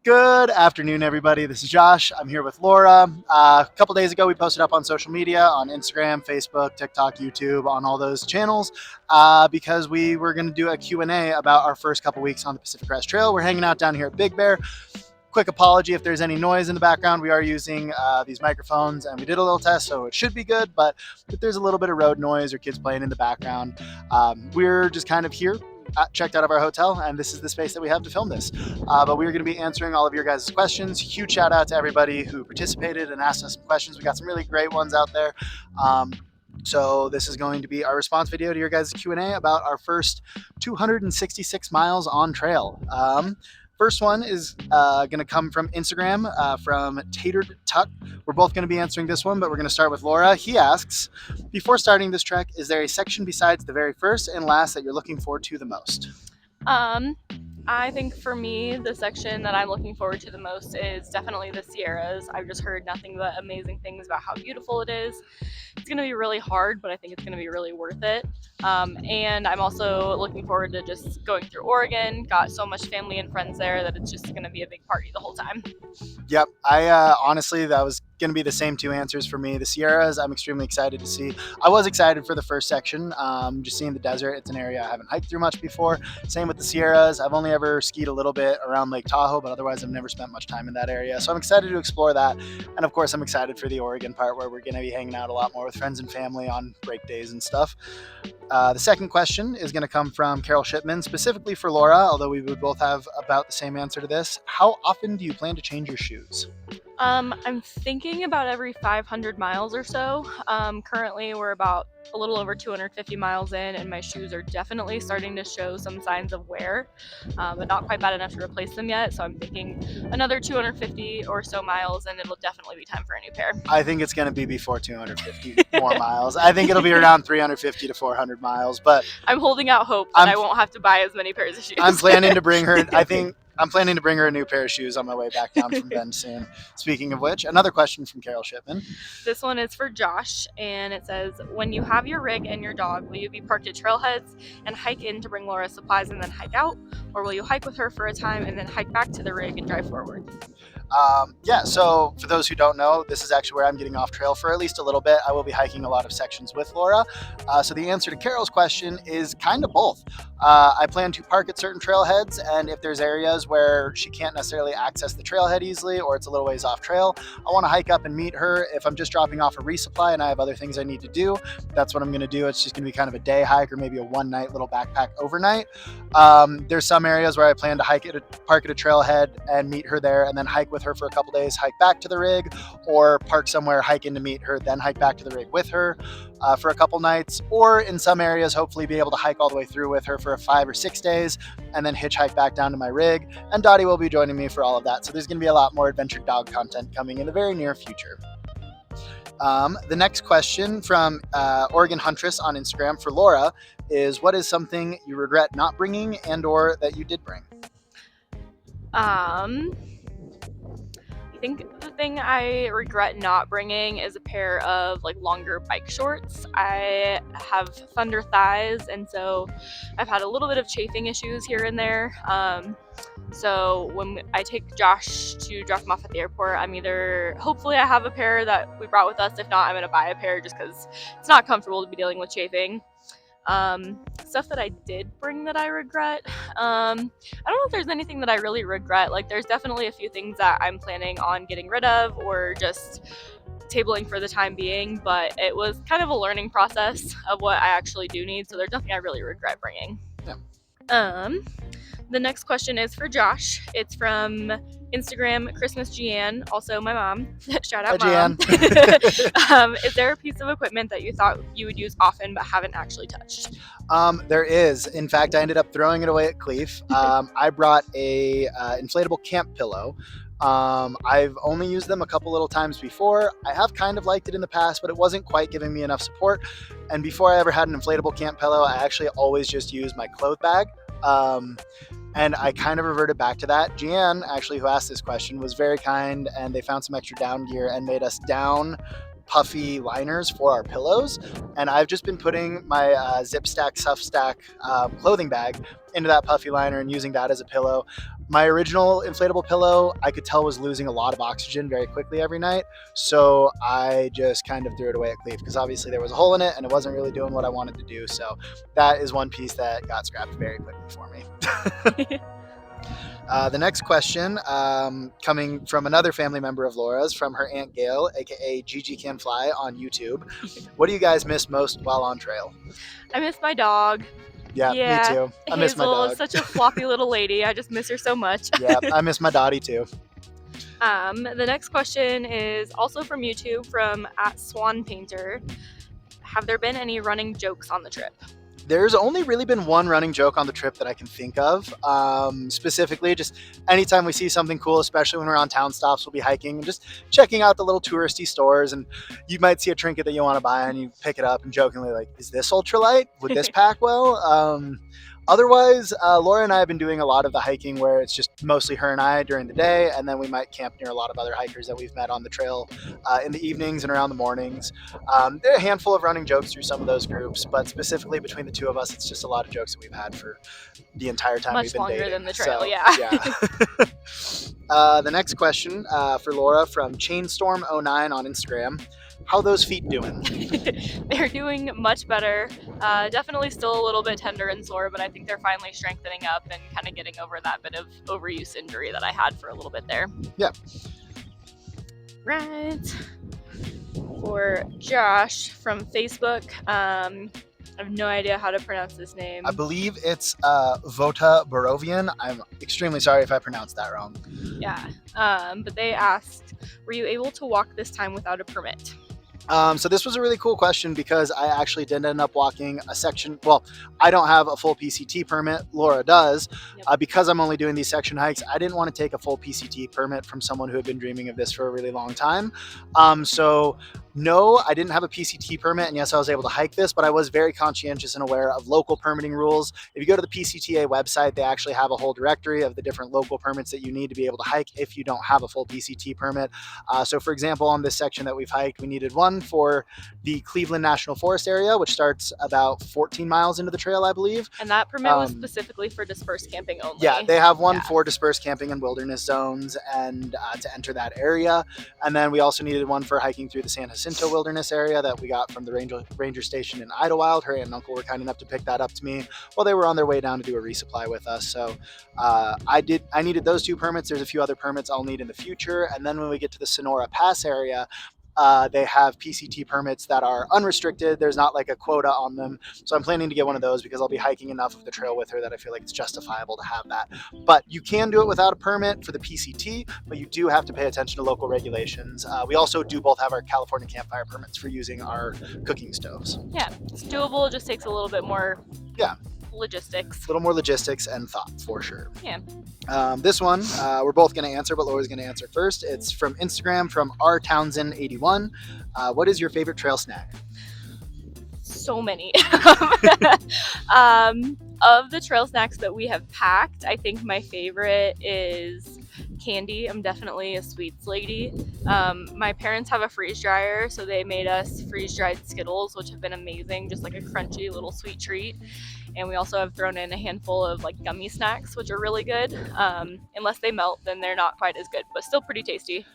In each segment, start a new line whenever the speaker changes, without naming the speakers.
Good afternoon, everybody. This is Josh. I'm here with Laura. A couple days ago, we posted up on social media on Instagram, Facebook, TikTok, YouTube, on all those channels because we were going to do a Q&A about our first couple weeks on the Pacific Crest Trail. We're hanging out down here at Big Bear. Quick apology if there's any noise in the background. We are using these microphones, and we did a little test, so it should be good. But if there's a little bit of road noise or kids playing in the background, we're just kind of here checked out of our hotel, and this is the space that we have to film this. But we're going to be answering all of your guys' questions. Huge shout out to everybody who participated and asked us some questions. We got some really great ones out there. So this is going to be our response video to your guys' Q&A about our first 266 miles on trail. First one is going to come from Instagram from Tatered Tuck. We're both going to be answering this one, but we're going to start with Laura. He asks, before starting this trek, is there a section besides the very first and last that you're looking forward to the most?
I think for me, the section that I'm looking forward to the most is definitely the Sierras. I've just heard nothing but amazing things about how beautiful it is. It's going to be really hard, but I think it's going to be really worth it. And I'm also looking forward to just going through Oregon. Got so much family and friends there that it's just going to be a big party the whole time.
Yep. Honestly, that was going to be the same two answers for me. The Sierras, I'm extremely excited to see. I was excited for the first section, just seeing the desert. It's an area I haven't hiked through much before. Same with the Sierras. I've only ever skied a little bit around Lake Tahoe, but otherwise I've never spent much time in that area. So I'm excited to explore that. And of course, I'm excited for the Oregon part where we're going to be hanging out a lot more with friends and family on break days and stuff. The second question is going to come from Carol Shipman, specifically for Laura, although we would both have about the same answer to this. How often do you plan to change your shoes?
I'm thinking about every 500 miles or so. Currently, we're about a little over 250 miles in, and my shoes are definitely starting to show some signs of wear, but not quite bad enough to replace them yet. So I'm thinking another 250 or so miles, and it'll definitely be time for a new pair.
I think it's going to be before 250 more miles. I think it'll be around 350 to 400 miles, but
I'm holding out hope that I won't have to buy as many pairs of shoes.
I'm planning to bring her, I'm planning to bring her a new pair of shoes on my way back down from Bend soon. Speaking of which, another question from Carol Shipman.
This one is for Josh, and it says, when you have your rig and your dog, will you be parked at trailheads and hike in to bring Laura supplies and then hike out? Or will you hike with her for a time and then hike back to the rig and drive forward?
So for those who don't know, this is actually where I'm getting off trail for at least a little bit. I will be hiking a lot of sections with Laura. So the answer to Carol's question is kind of both. I plan to park at certain trailheads, and if there's areas where she can't necessarily access the trailhead easily or it's a little ways off trail, I want to hike up and meet her. If I'm just dropping off a resupply and I have other things I need to do, that's what I'm going to do. It's just going to be kind of a day hike or maybe a one-night little backpack overnight. There's some areas where I plan to park at a trailhead and meet her there, and then hike with her for a couple days, hike back to the rig, or park somewhere, hike in to meet her, then hike back to the rig with her for a couple nights, or in some areas hopefully be able to hike all the way through with her for 5 or 6 days and then hitchhike back down to my rig. And Dottie will be joining me for all of that, so there's going to be a lot more adventure dog content coming in the very near future. The next question from Oregon Huntress on Instagram for Laura is, what is something you regret not bringing and or that you did bring?
I think the thing I regret not bringing is a pair of longer bike shorts. I have thunder thighs, and so I've had a little bit of chafing issues here and there. So when I take Josh to drop him off at the airport, hopefully I have a pair that we brought with us. If not, I'm going to buy a pair just because it's not comfortable to be dealing with chafing. Stuff that I did bring that I regret. I don't know if there's anything that I really regret. There's definitely a few things that I'm planning on getting rid of or just tabling for the time being, but it was kind of a learning process of what I actually do need, so there's nothing I really regret bringing.
Yeah.
The next question is for Josh. It's from Instagram, Christmas Jeanne, also my mom. Shout out, Mom. Is there a piece of equipment that you thought you would use often but haven't actually touched?
There is. In fact, I ended up throwing it away at Cleef. I brought a inflatable camp pillow. I've only used them a couple little times before. I have kind of liked it in the past, but it wasn't quite giving me enough support. And before I ever had an inflatable camp pillow, I actually always just used my clothes bag. And I kind of reverted back to that. Jeanne, actually, who asked this question, was very kind, and they found some extra down gear and made us down puffy liners for our pillows. And I've just been putting my Zip Stack, Suff Stack clothing bag into that puffy liner and using that as a pillow. My original inflatable pillow, I could tell was losing a lot of oxygen very quickly every night. So I just kind of threw it away at Cleve because obviously there was a hole in it and it wasn't really doing what I wanted to do. So that is one piece that got scrapped very quickly for me. The next question, coming from another family member of Laura's, from her Aunt Gail, aka Gigi Can Fly on YouTube. What do you guys miss most while on trail?
I miss my dog.
Yeah, me too. I miss my
Hazel
dog.
is such a floppy little lady. I just miss her so much.
Yeah, I miss my Dottie too.
The next question is also from YouTube, from @SwanPainter. Have there been any running jokes on the trip?
There's only really been one running joke on the trip that I can think of. Specifically, just anytime we see something cool, especially when we're on town stops, we'll be hiking and just checking out the little touristy stores. And you might see a trinket that you want to buy and you pick it up and jokingly like, is this ultralight? Would this pack well? Otherwise, Laura and I have been doing a lot of the hiking where it's just mostly her and I during the day, and then we might camp near a lot of other hikers that we've met on the trail in the evenings and around the mornings. There are a handful of running jokes through some of those groups, but specifically between the two of us, it's just a lot of jokes that we've had for the entire time we've been dating.
Much longer than the trail,
so,
yeah.
The next question for Laura from Chainstorm09 on Instagram. How are those feet doing?
They're doing much better. Definitely still a little bit tender and sore, but I think they're finally strengthening up and kind of getting over that bit of overuse injury that I had for a little bit there.
Yeah.
Right. For Josh from Facebook, I have no idea how to pronounce this name.
I believe it's Vota Borovian. I'm extremely sorry if I pronounced that wrong.
Yeah. But they asked, were you able to walk this time without a permit?
So this was a really cool question because I actually did end up walking a section. Well, I don't have a full PCT permit. Laura does.
Yep.
Because I'm only doing these section hikes, I didn't want to take a full PCT permit from someone who had been dreaming of this for a really long time. So no, I didn't have a PCT permit, and yes, I was able to hike this, but I was very conscientious and aware of local permitting rules. If you go to the PCTA website, they actually have a whole directory of the different local permits that you need to be able to hike if you don't have a full PCT permit. So for example, on this section that we've hiked, we needed one for the Cleveland National Forest area, which starts about 14 miles into the trail, I believe.
And that permit was specifically for dispersed camping only.
Yeah, they have one for dispersed camping and wilderness zones and to enter that area. And then we also needed one for hiking through the San Jacinto Wilderness area that we got from the ranger station in Idlewild. Her aunt and uncle were kind enough to pick that up to me while they were on their way down to do a resupply with us. So I needed those two permits. There's a few other permits I'll need in the future. And then when we get to the Sonora Pass area, they have PCT permits that are unrestricted. There's not like a quota on them. So I'm planning to get one of those because I'll be hiking enough of the trail with her that I feel like it's justifiable to have that. But you can do it without a permit for the PCT, but you do have to pay attention to local regulations. We also do both have our California campfire permits for using our cooking stoves.
Yeah, it's doable. It just takes a little bit more logistics.
A little more logistics and thought for sure.
Yeah.
This one, we're both going to answer, but Laura's going to answer first. It's from Instagram from rtownsend81. What is your favorite trail snack?
So many. Of the trail snacks that we have packed, I think my favorite is candy. I'm definitely a sweets lady. My parents have a freeze dryer, so they made us freeze dried Skittles, which have been amazing, just like a crunchy little sweet treat. And we also have thrown in a handful of like gummy snacks, which are really good. Unless they melt, then they're not quite as good, but still pretty tasty.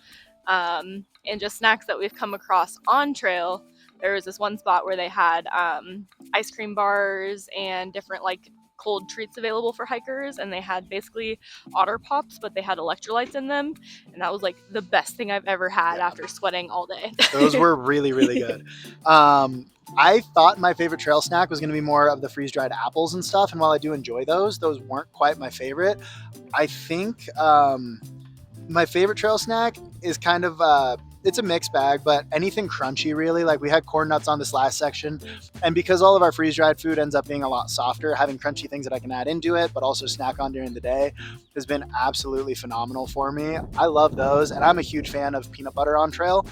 And just snacks that we've come across on trail. There was this one spot where they had ice cream bars and different like cold treats available for hikers, and they had basically Otter Pops, but they had electrolytes in them, and that was like the best thing I've ever had after sweating all day.
Those were really, really good. I thought my favorite trail snack was going to be more of the freeze-dried apples and stuff, and while I do enjoy those weren't quite my favorite. I think my favorite trail snack is kind of it's a mixed bag, but anything crunchy really. Like we had corn nuts on this last section, and because all of our freeze-dried food ends up being a lot softer, having crunchy things that I can add into it but also snack on during the day has been absolutely phenomenal for me. I love those, and I'm a huge fan of peanut butter on trail.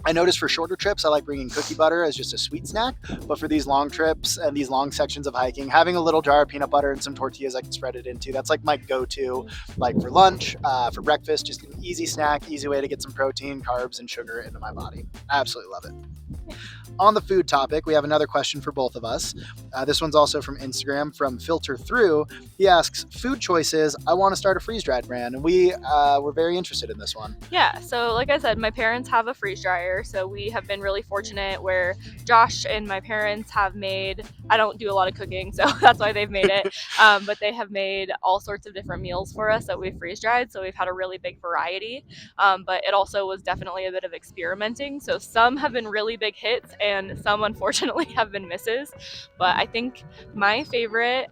I noticed for shorter trips, I like bringing cookie butter as just a sweet snack, but for these long trips and these long sections of hiking, having a little jar of peanut butter and some tortillas I can spread it into, that's like my go-to, like for lunch, for breakfast, just an easy snack, easy way to get some protein, carbs, and sugar into my body. I absolutely love it. On the food topic, we have another question for both of us. This one's also from Instagram, from Filter Through. He asks, food choices. I want to start a freeze-dried brand, and we were very interested in this one.
Yeah, so like I said, my parents have a freeze dryer, so we have been really fortunate where Josh and my parents have made, I don't do a lot of cooking, so that's why they've made it, but they have made all sorts of different meals for us that we've freeze dried, so we've had a really big variety, but it also was definitely a bit of experimenting, so some have been really big hits and some unfortunately have been misses, but I think my favorite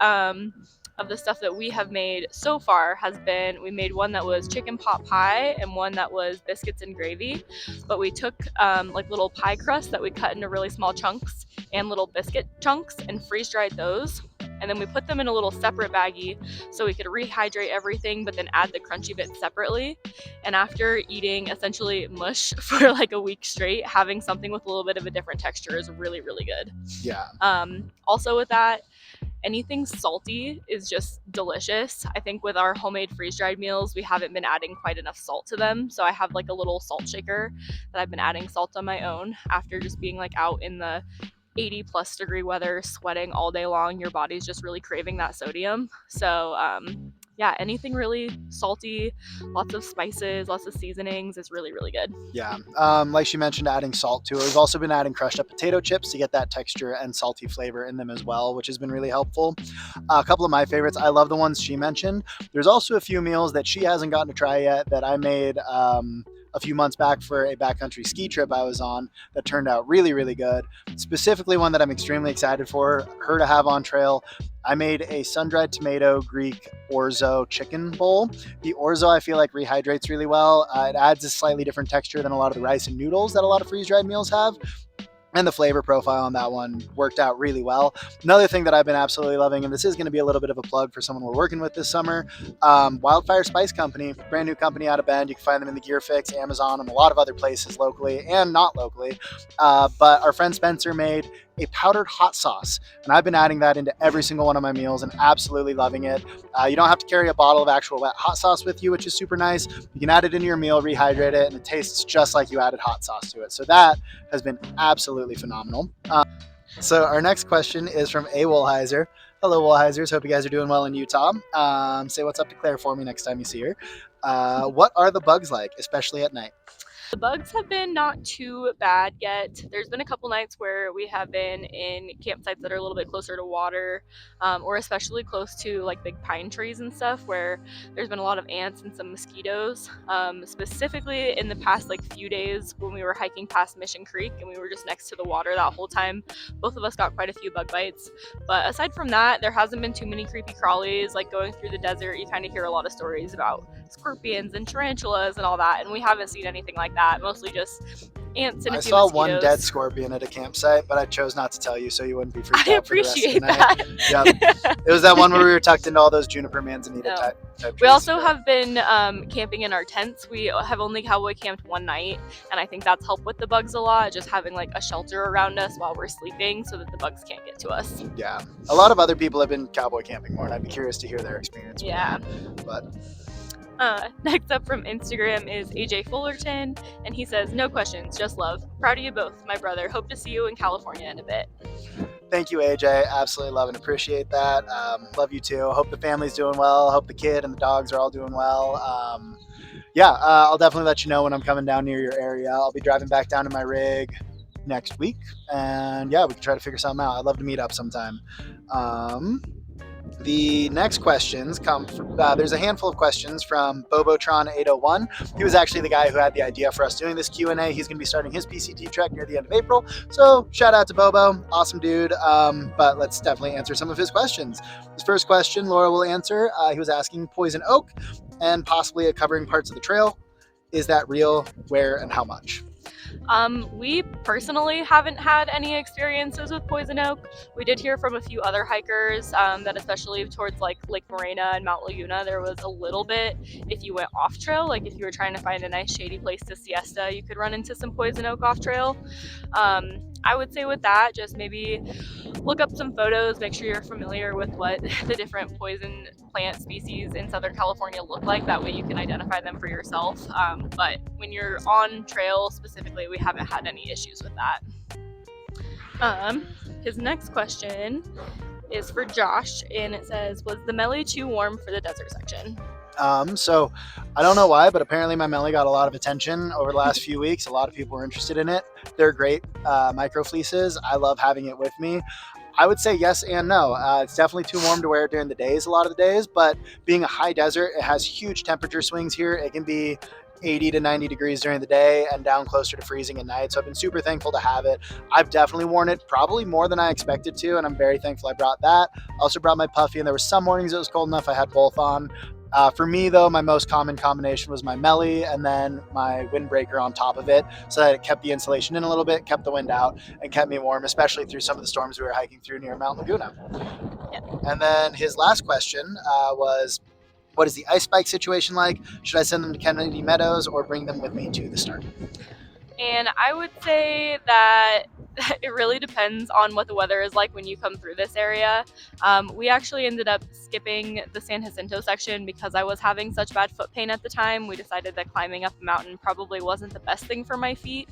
of the stuff that we have made so far has been, we made one that was chicken pot pie and one that was biscuits and gravy, but we took like little pie crust that we cut into really small chunks and little biscuit chunks and freeze dried those, and then we put them in a little separate baggie so we could rehydrate everything but then add the crunchy bits separately. And after eating essentially mush for like a week straight, having something with a little bit of a different texture is really, really good.
Yeah.
Also with that, anything salty is just delicious. I think with our homemade freeze-dried meals, we haven't been adding quite enough salt to them. So I have like a little salt shaker that I've been adding salt on my own after just being like out in the 80 plus degree weather, sweating all day long. Your body's just really craving that sodium. So yeah, anything really salty, lots of spices, lots of seasonings is really, really good.
Yeah. Like she mentioned, adding salt to it. We've also been adding crushed up potato chips to get that texture and salty flavor in them as well, which has been really helpful. A couple of my favorites, I love the ones she mentioned. There's also a few meals that she hasn't gotten to try yet that I made a few months back for a backcountry ski trip I was on that turned out really, really good. Specifically one that I'm extremely excited for her to have on trail. I made a sun-dried tomato Greek orzo chicken bowl. The orzo I feel like rehydrates really well. It adds a slightly different texture than a lot of the rice and noodles that a lot of freeze-dried meals have. And the flavor profile on that one worked out really well. Another thing that I've been absolutely loving, and this is going to be a little bit of a plug for someone we're working with this summer, Wildfire Spice Company, brand new company out of Bend. You can find them in the Gear Fix, Amazon, and a lot of other places locally and not locally. But our friend Spencer made a powdered hot sauce, and I've been adding that into every single one of my meals and absolutely loving it. You don't have to carry a bottle of actual wet hot sauce with you, which is super nice. You can add it into your meal, rehydrate it, and it tastes just like you added hot sauce to it. So that has been absolutely phenomenal. So our next question is from A. Woolheiser. Hello, Woolheisers. Hope you guys are doing well in Utah. Say what's up to Claire for me next time you see her. What are the bugs like, especially at night?
The bugs have been not too bad yet. There's been a couple nights where we have been in campsites that are a little bit closer to water, or especially close to like big pine trees and stuff, where there's been a lot of ants and some mosquitoes. Specifically in the past like few days when we were hiking past Mission Creek and we were just next to the water that whole time, both of us got quite a few bug bites. But aside from that, there hasn't been too many creepy crawlies. Like going through the desert, you kind of hear a lot of stories about scorpions and tarantulas and all that, and we haven't seen anything like that, mostly just ants and a few
I saw
mosquitoes.
one dead scorpion at a campsite, but I chose not to tell you so you wouldn't be freaked
I
out for the rest of the
appreciate
night. Yep. It was that one where we were tucked into all those juniper manzanita
No.
type
We
trees.
also have been camping in our tents. We have only cowboy camped one night, and I think that's helped with the bugs a lot, just having like a shelter around us while we're sleeping so that the bugs can't get to us.
Yeah. A lot of other people have been cowboy camping more, and I'd be curious to hear their experience with
Yeah.
that. But
Next up from Instagram is AJ Fullerton, and he says, no questions, just love. Proud of you both, my brother. Hope to see you in California in a bit.
thank you, AJ. Absolutely love and appreciate that. Love you too. Hope the family's doing well. Hope the kid and the dogs are all doing well. I'll definitely let you know when I'm coming down near your area. I'll be driving back down to my rig next week, and yeah, we can try to figure something out. I'd love to meet up sometime. The next questions come from, there's a handful of questions from Bobotron801. He was actually the guy who had the idea for us doing this Q&A. He's going to be starting his PCT trek near the end of April. So shout out to Bobo. Awesome dude. But let's definitely answer some of his questions. His first question, Laura will answer. He was asking poison oak and possibly covering parts of the trail. Is that real? Where and how much?
We personally haven't had any experiences with poison oak. We did hear from a few other hikers that especially towards like Lake Morena and Mount Laguna, there was a little bit, if you went off trail, like if you were trying to find a nice shady place to siesta, you could run into some poison oak off trail. I would say with that, just maybe look up some photos, make sure you're familiar with what the different poison plant species in Southern California look like. That way you can identify them for yourself. But when you're on trail specifically, we haven't had any issues with that. His next question is for Josh, and it says, was the Melly too warm for the desert section?
So I don't know why, but apparently my Melly got a lot of attention over the last few weeks. A lot of people were interested in it. They're great micro fleeces. I love having it with me. I would say yes and no. It's definitely too warm to wear during the days, a lot of the days, but being a high desert, it has huge temperature swings here. It can be 80 to 90 degrees during the day and down closer to freezing at night. So I've been super thankful to have it. I've definitely worn it probably more than I expected to, and I'm very thankful I brought that. I also brought my puffy, and there were some mornings it was cold enough I had both on. For me, though, my most common combination was my Melly and then my windbreaker on top of it, so that it kept the insulation in a little bit, kept the wind out, and kept me warm, especially through some of the storms we were hiking through near Mount Laguna. And then his last question was, what is the ice bike situation like? Should I send them to Kennedy Meadows or bring them with me to the start?
And I would say that it really depends on what the weather is like when you come through this area. We actually ended up skipping the San Jacinto section because I was having such bad foot pain at the time. We decided that climbing up a mountain probably wasn't the best thing for my feet,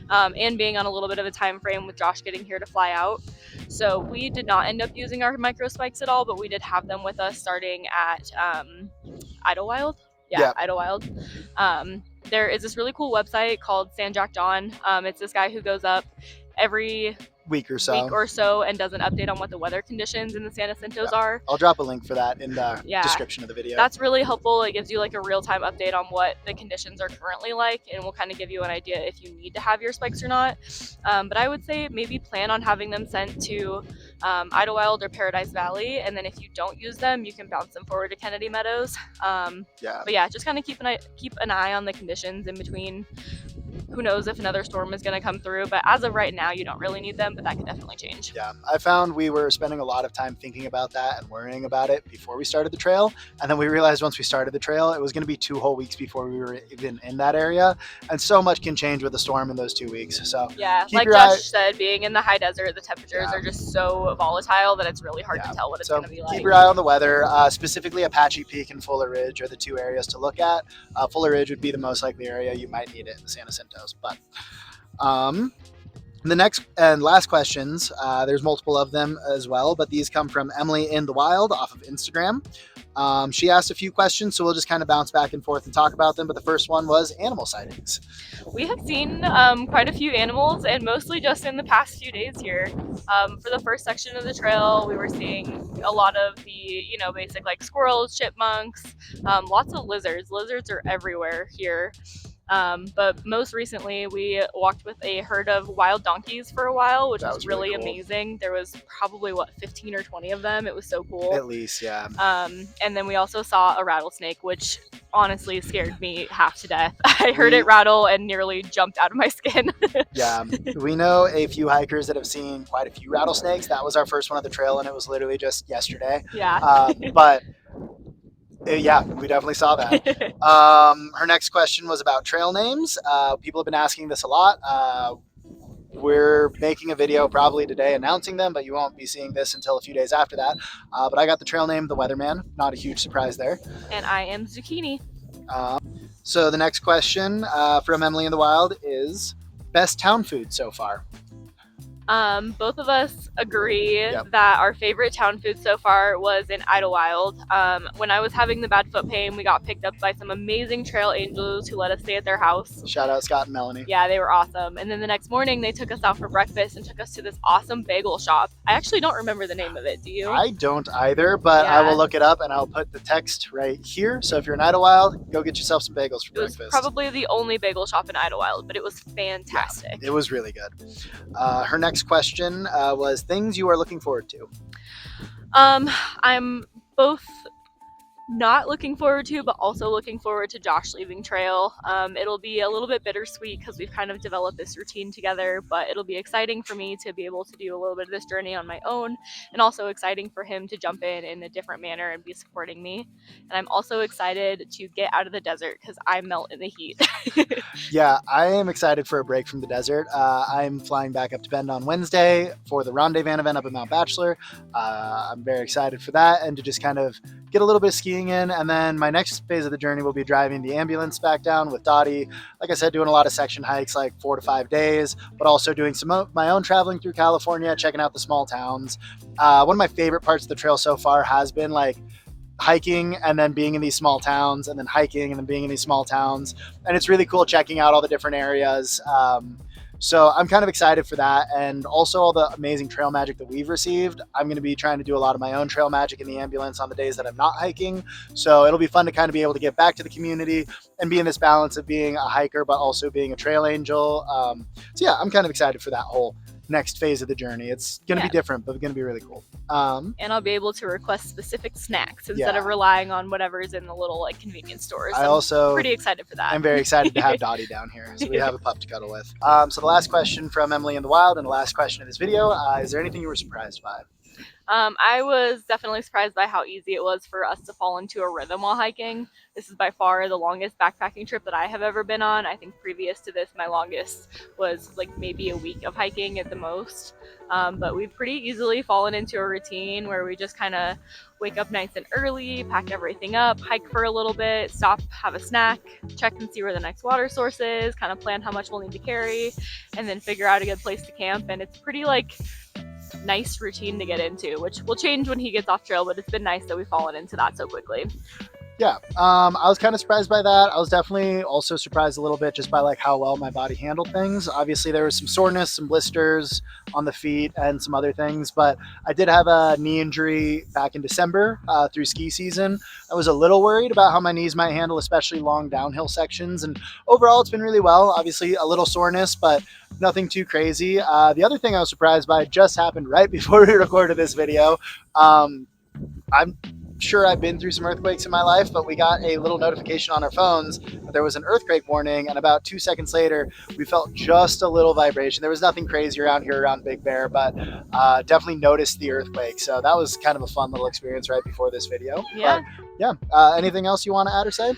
and being on a little bit of a time frame with Josh getting here to fly out. So we did not end up using our micro spikes at all, but we did have them with us starting at Idlewild. Yeah, Idlewild. There is this really cool website called San Jack John. It's this guy who goes up every
week or so
and does an update on what the weather conditions in the San Jacintos are.
I'll drop a link for that in the description of the video.
That's really helpful. It gives you like a real-time update on what the conditions are currently like, and will kind of give you an idea if you need to have your spikes or not. But I would say maybe plan on having them sent to Idlewild or Paradise Valley, and then if you don't use them, you can bounce them forward to Kennedy Meadows. But yeah, just kind of keep an eye on the conditions in between. Who knows if another storm is going to come through, but as of right now, you don't really need them, but that could definitely change.
Yeah, I found we were spending a lot of time thinking about that and worrying about it before we started the trail. And then we realized once we started the trail, it was going to be 2 whole weeks before we were even in that area. And so much can change with a storm in those 2 weeks. So
yeah, like Josh said, being in the high desert, the temperatures are just so volatile that it's really hard to tell what it's going to be like.
Keep your eye on the weather. Specifically, Apache Peak and Fuller Ridge are the 2 areas to look at. Fuller Ridge would be the most likely area you might need it in the San Jacintos. But the next and last questions, there's multiple of them as well, but these come from Emily in the Wild off of Instagram. She asked a few questions, so we'll just kind of bounce back and forth and talk about them. But the first one was animal sightings.
We have seen quite a few animals, and mostly just in the past few days here. For the first section of the trail, we were seeing a lot of the, basic like squirrels, chipmunks, lots of lizards. Lizards are everywhere here. But most recently, we walked with a herd of wild donkeys for a while, which was really cool. Amazing. There was probably 15 or 20 of them. It was so cool.
At least, yeah.
And then we also saw a rattlesnake, which honestly scared me half to death. I heard it rattle and nearly jumped out of my skin.
Yeah, we know a few hikers that have seen quite a few rattlesnakes. That was our first one of the trail, and it was literally just yesterday.
Yeah.
But yeah, we definitely saw that. Her next question was about trail names. People have been asking this a lot. We're making a video probably today announcing them, but you won't be seeing this until a few days after that. But I got the trail name The Weatherman. Not a huge surprise there.
And I am Zucchini.
So the next question from Emily in the Wild is best town food so far.
Both of us agree that our favorite town food so far was in Idlewild. When I was having the bad foot pain, we got picked up by some amazing trail angels who let us stay at their house.
Shout out Scott and Melanie.
Yeah, they were awesome. And then the next morning, they took us out for breakfast and took us to this awesome bagel shop. I actually don't remember the name of it. Do you?
I don't either, but I will look it up and I'll put the text right here. So if you're in Idlewild, go get yourself some bagels for breakfast.
It was probably the only bagel shop in Idlewild, but it was fantastic.
Yeah, it was really good. Her next question was things you are looking forward to.
I'm both not looking forward to, but also looking forward to Josh leaving trail. It'll be a little bit bittersweet because we've kind of developed this routine together, but it'll be exciting for me to be able to do a little bit of this journey on my own, and also exciting for him to jump in a different manner and be supporting me. And I'm also excited to get out of the desert because I melt in the heat.
Yeah, I am excited for a break from the desert. I'm flying back up to Bend on Wednesday for the Rendezvous event up at Mount Bachelor. I'm very excited for that and to just kind of get a little bit of skiing in, and then my next phase of the journey will be driving the ambulance back down with Dottie. Like I said, doing a lot of section hikes, like 4 to 5 days, but also doing some of my own traveling through California, checking out the small towns. One of my favorite parts of the trail so far has been like hiking and then being in these small towns, and then hiking and then being in these small towns. And it's really cool checking out all the different areas. So I'm kind of excited for that. And also all the amazing trail magic that we've received. I'm going to be trying to do a lot of my own trail magic in the ambulance on the days that I'm not hiking. So it'll be fun to kind of be able to get back to the community and be in this balance of being a hiker, but also being a trail angel. So yeah, I'm kind of excited for that whole next phase of the journey. It's going to be different, but it's going to be really cool.
And I'll be able to request specific snacks instead of relying on whatever's in the little like convenience stores.
I also
pretty excited for that.
I'm very excited to have Dottie down here, so we have a pup to cuddle with. So the last question from Emily in the Wild, and the last question of this video: is there anything you were surprised by?
I was definitely surprised by how easy it was for us to fall into a rhythm while hiking. This is by far the longest backpacking trip that I have ever been on. I think previous to this, my longest was like maybe a week of hiking at the most. But we've pretty easily fallen into a routine where we just kind of wake up nice and early, pack everything up, hike for a little bit, stop, have a snack, check and see where the next water source is, kind of plan how much we'll need to carry, and then figure out a good place to camp. And it's pretty like nice routine to get into, which will change when he gets off trail, but it's been nice that we've fallen into that so quickly.
Yeah, I was kind of surprised by that. I was definitely also surprised a little bit just by like how well my body handled things. Obviously, there was some soreness, some blisters on the feet, and some other things. But I did have a knee injury back in December through ski season. I was a little worried about how my knees might handle, especially long downhill sections. And overall, it's been really well. Obviously, a little soreness, but nothing too crazy. The other thing I was surprised by just happened right before we recorded this video. I'm sure I've been through some earthquakes in my life, but we got a little notification on our phones that there was an earthquake warning, and about 2 seconds later, we felt just a little vibration. There was nothing crazy around here around Big Bear, but definitely noticed the earthquake. So that was kind of a fun little experience right before this video.
Yeah.
But, yeah. Anything else you want to add or say?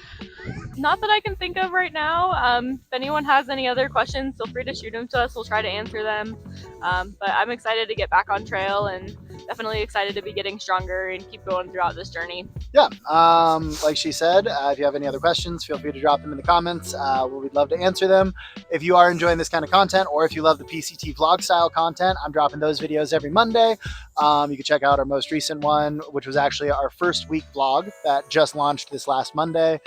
Not that I can think of right now. If anyone has any other questions, feel free to shoot them to us. We'll try to answer them. But I'm excited to get back on trail, and definitely excited to be getting stronger and keep going throughout this journey.
Yeah, like she said, if you have any other questions, feel free to drop them in the comments. We'd love to answer them. If you are enjoying this kind of content, or if you love the PCT vlog style content, I'm dropping those videos every Monday. You can check out our most recent one, which was actually our first week vlog that just launched this last Monday.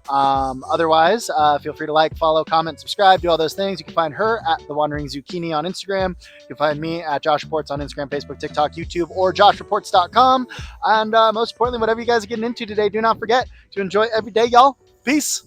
Otherwise, feel free to like, follow, comment, subscribe, do all those things. You can find her at The Wandering Zucchini on Instagram. You can find me at Josh Reports on Instagram, Facebook, TikTok, YouTube, or joshreports.com. And most importantly, whatever you guys are getting into today, do not forget to enjoy every day, y'all. Peace.